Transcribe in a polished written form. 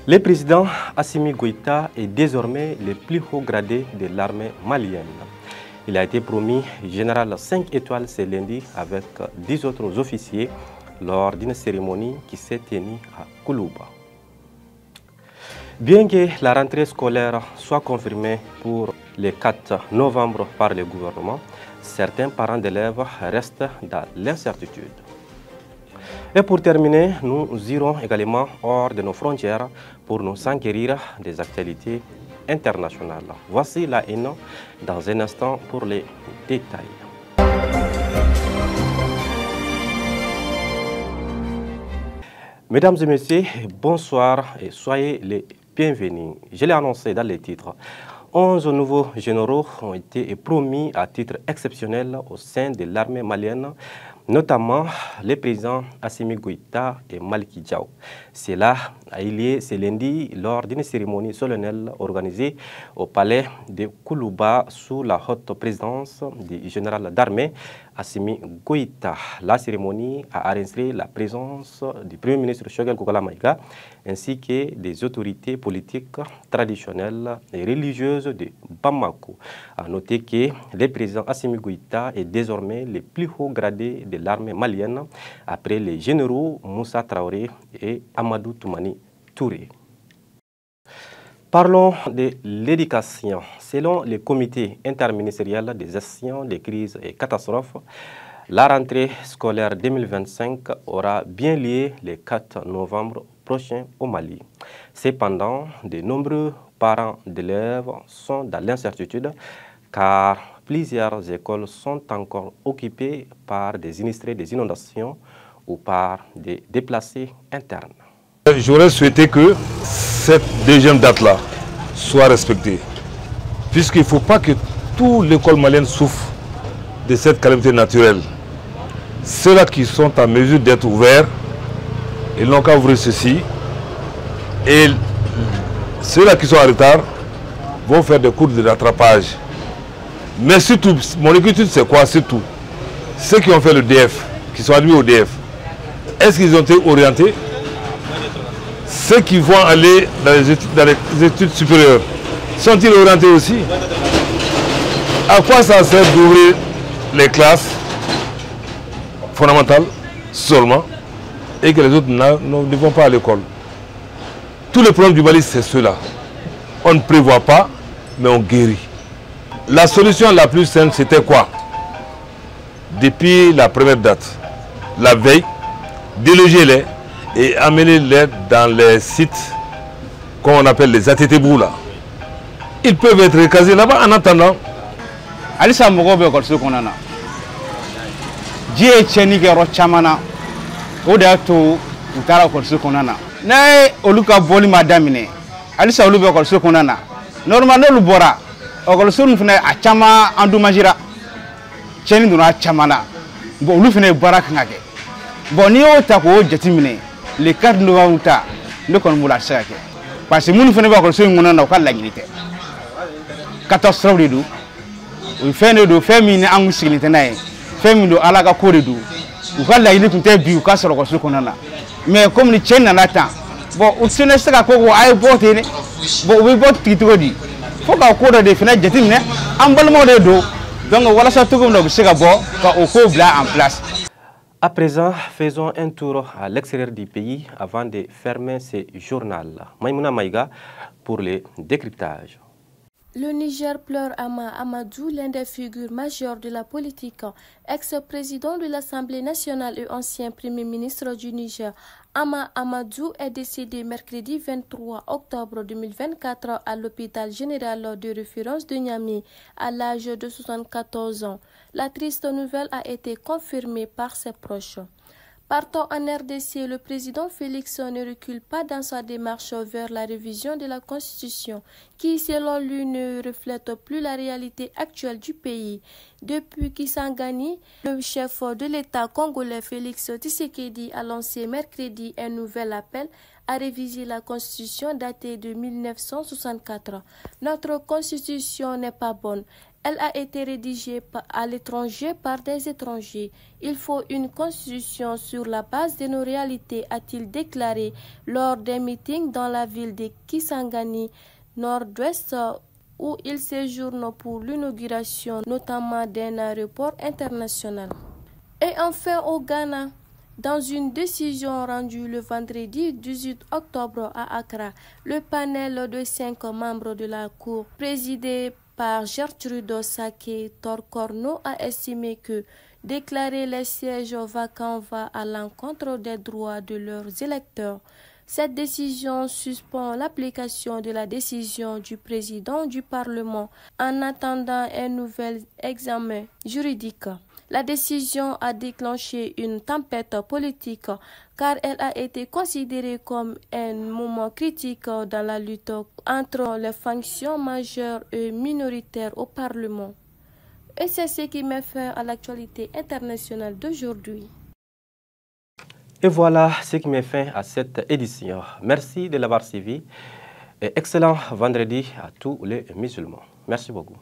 Le président Assimi Goïta est désormais le plus haut gradé de l'armée malienne. Il a été promu général 5 étoiles ce lundi avec 10 autres officiers lors d'une cérémonie qui s'est tenue à Koulouba. Bien que la rentrée scolaire soit confirmée pour le 4 novembre par le gouvernement, certains parents d'élèves restent dans l'incertitude. Et pour terminer, nous irons également hors de nos frontières pour nous enquérir des actualités internationales. Voici la haine dans un instant pour les détails. Mesdames et messieurs, bonsoir et soyez les bienvenus. Je l'ai annoncé dans les titres. 11 nouveaux généraux ont été promis à titre exceptionnel au sein de l'armée malienne, notamment les présidents Assimi Goïta et Maliki Diao. Cela a eu lieu ce lundi lors d'une cérémonie solennelle organisée au palais de Koulouba sous la haute présidence du général d'armée Assimi Goïta. La cérémonie a enregistré la présence du Premier ministre Choguel Kokala Maïga ainsi que des autorités politiques traditionnelles et religieuses de Bamako. A noter que le président Assimi Goïta est désormais le plus haut gradé de l'armée malienne après les généraux Moussa Traoré et Amadou Toumani Touré. Parlons de l'éducation. Selon le comité interministériel de gestion des crises et catastrophes, la rentrée scolaire 2025 aura bien lieu le 4 novembre prochain au Mali. Cependant, de nombreux parents d'élèves sont dans l'incertitude car plusieurs écoles sont encore occupées par des sinistrés des inondations ou par des déplacés internes. J'aurais souhaité que cette deuxième date-là soit respectée, puisqu'il ne faut pas que toute l'école malienne souffre de cette calamité naturelle. Ceux-là qui sont en mesure d'être ouverts, ils n'ont qu'à ouvrir ceci, et ceux-là qui sont en retard vont faire des cours de rattrapage. Mais surtout, mon inquiétude c'est quoi? Surtout, ceux qui ont fait le DF, qui sont admis au DF, est-ce qu'ils ont été orientés? Ceux qui vont aller dans les études supérieures, sont-ils orientés aussi? À quoi ça sert d'ouvrir les classes fondamentales seulement et que les autres ne vont pas à l'école? Tous les problèmes du Mali, c'est ceux-là. On ne prévoit pas, mais on guérit. La solution la plus simple, c'était quoi? Depuis la première date, la veille, déloger-les et amener-les dans les sites qu'on appelle les ATT-BOU là. Ils peuvent être recasés là-bas en attendant. Alisa Mogobe Korsu Konana. Jie Chenike Rochamana. Odato Utara Korsu Konana. Nae Oluka Boli Madamine. Alisa Olube Korsu Konana. Normalement Lubora. Okorsu Nfune Achama Andumajira. Cheni Duna Chamana. Bon Lufune Barak Nage. Bon Nio Tako Jetimine. Les 4 novembre, nous avons la sac. Parce que nous faisons pas que nous avons la dignité. 14 novembre, nous faisons des féminines en sécurité. Féminines à la cour de nous. Nous avons la dignité de nous casser le costume qu'on a. Mais comme nous tiennent à temps, bon, on se laisse pas qu'on aille voter. Bon, on vote qui tout dit. Faut qu'on court des fenêtres jetines, emballement de dos. Donc voilà ça tout comme nous c'est bon quand on couvre là en place. À présent, faisons un tour à l'extérieur du pays avant de fermer ce journal. Maïmouna Maïga pour le décryptage. Le Niger pleure Ama Amadou, l'un des figures majeures de la politique, ex-président de l'Assemblée nationale et ancien premier ministre du Niger. Ama Amadou est décédé mercredi 23 octobre 2024 à l'hôpital général de référence de Niamey à l'âge de 74 ans. La triste nouvelle a été confirmée par ses proches. Partant en RDC, le président Félix ne recule pas dans sa démarche vers la révision de la Constitution, qui, selon lui, ne reflète plus la réalité actuelle du pays. Depuis Kisangani, le chef de l'État congolais Félix Tshisekedi a lancé mercredi un nouvel appel à réviser la Constitution datée de 1964. Notre Constitution n'est pas bonne. Elle a été rédigée à l'étranger par des étrangers. Il faut une constitution sur la base de nos réalités, a-t-il déclaré lors d'un meeting dans la ville de Kisangani, nord-ouest, où il séjourne pour l'inauguration notamment d'un aéroport international. Et enfin au Ghana, dans une décision rendue le vendredi 18 octobre à Accra, le panel de 5 membres de la Cour, présidé par Gertrude Sake Torkorno, a estimé que déclarer les sièges vacants va à l'encontre des droits de leurs électeurs. Cette décision suspend l'application de la décision du président du Parlement en attendant un nouvel examen juridique. La décision a déclenché une tempête politique car elle a été considérée comme un moment critique dans la lutte entre les factions majeures et minoritaires au Parlement. Et c'est ce qui met fin à l'actualité internationale d'aujourd'hui. Et voilà ce qui met fin à cette édition. Merci de l'avoir suivi et excellent vendredi à tous les musulmans. Merci beaucoup.